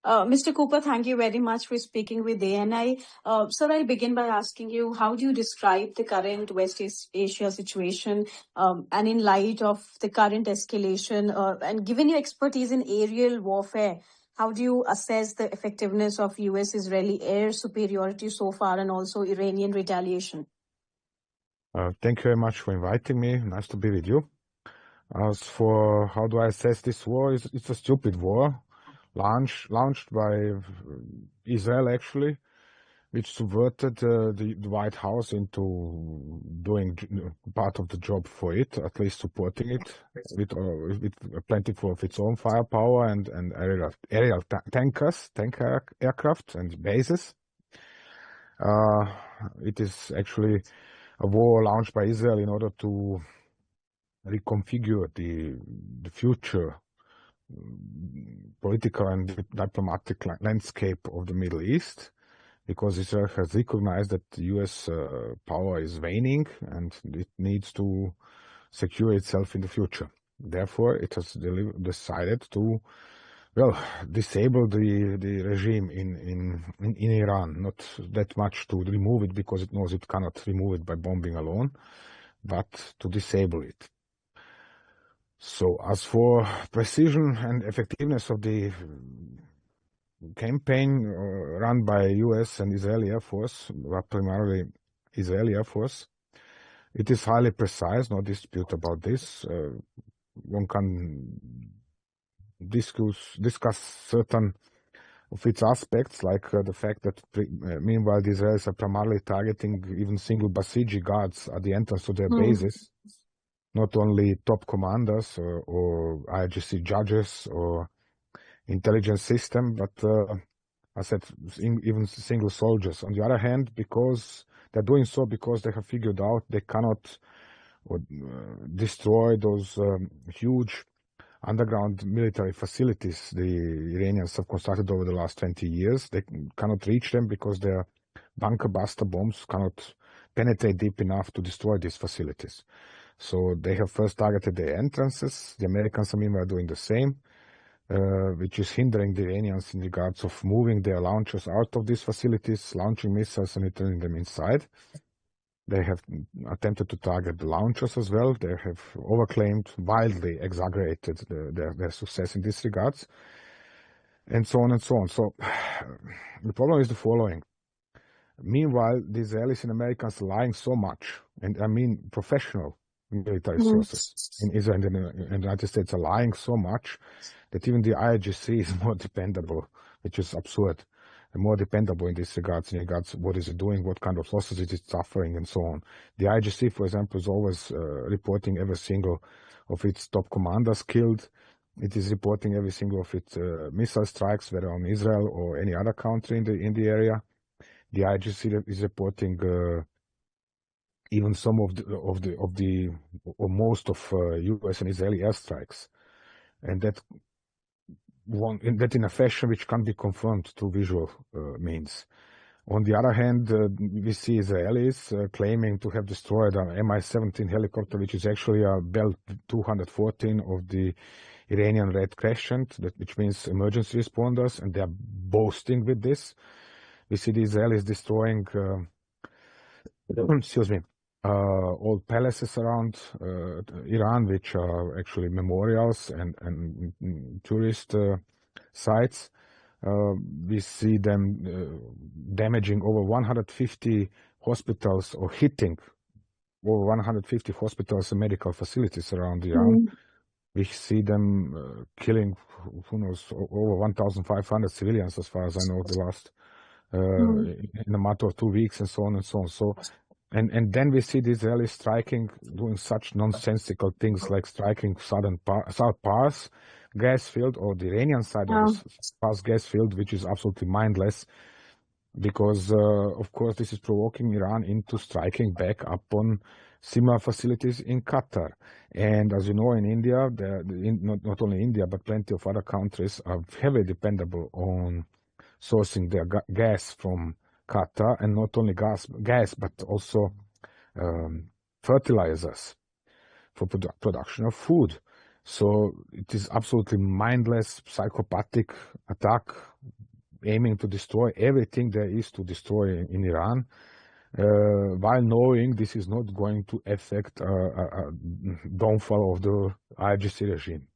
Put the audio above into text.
Mr. Cooper, thank you very much for speaking with ANI. Sir, I'll begin by asking you, how do you describe the current West Asia situation, and in light of the current escalation, and given your expertise in aerial warfare, how do you assess the effectiveness of US-Israeli air superiority so far and also Iranian retaliation? Thank you very much for inviting me. Nice to be with you. As for how do I assess this war, it's a stupid war, launched by Israel actually, which subverted the White House into doing part of the job for it, at least supporting it with plenty of its own firepower and aerial tank aircraft and bases. It is actually a war launched by Israel in order to reconfigure the future political and diplomatic landscape of the Middle East, because Israel has recognized that the US power is waning and it needs to secure itself in the future. Therefore, it has decided to, well, disable the regime in Iran, not that much to remove it because it knows it cannot remove it by bombing alone, but to disable it. So as for precision and effectiveness of the campaign run by US and Israeli Air Force, primarily Israeli Air Force, it is highly precise, no dispute about this. One can discuss certain of its aspects, like the fact that meanwhile the Israelis are primarily targeting even single Basiji guards at the entrance to their bases, not only top commanders or IRGC judges or intelligence system, but I said even single soldiers. On the other hand, because they're doing so because they have figured out they cannot destroy those huge underground military facilities the Iranians have constructed over the last 20 years. They cannot reach them because their bunker buster bombs cannot penetrate deep enough to destroy these facilities. So they have first targeted the entrances. The Americans, meanwhile, are doing the same, which is hindering the Iranians in regards of moving their launchers out of these facilities, launching missiles and returning them inside. They have attempted to target the launchers as well. They have overclaimed, wildly exaggerated their success in this regards, and so on and so on. So the problem is the following. Meanwhile, the Israelis and Americans are lying so much, and I mean professional military sources in Israel and in the United States are lying so much that even the IRGC is more dependable, which is absurd. More dependable in regards what is it doing, what kind of losses it is suffering, and so on. The IRGC, for example, is always reporting every single of its top commanders killed. It is reporting every single of its missile strikes, whether on Israel or any other country in the area. The IRGC is reporting even some of the or most of U.S. and Israeli airstrikes, and that in a fashion which can't be confirmed through visual means. On the other hand, we see Israelis claiming to have destroyed an Mi-17 helicopter, which is actually a Bell 214 of the Iranian Red Crescent, which means emergency responders, and they are boasting with this. We see the Israelis destroying, old palaces around Iran, which are actually memorials and tourist sites. We see them damaging over 150 hospitals or hitting over 150 hospitals and medical facilities around Iran. We see them killing, who knows, over 1,500 civilians, as far as I know, the last in a matter of 2 weeks, and so on and so on. So, and then we see the Israelis striking, doing such nonsensical things like striking South Pars gas field, or the Iranian side of the Pars gas field, which is absolutely mindless, because of course this is provoking Iran into striking back upon similar facilities in Qatar. And as you know, in India, not only India, but plenty of other countries are heavily dependable on sourcing their gas from Qatar, and not only gas, but also fertilizers for production of food. So it is absolutely mindless, psychopathic attack aiming to destroy everything there is to destroy in Iran, while knowing this is not going to affect a downfall of the IRGC regime.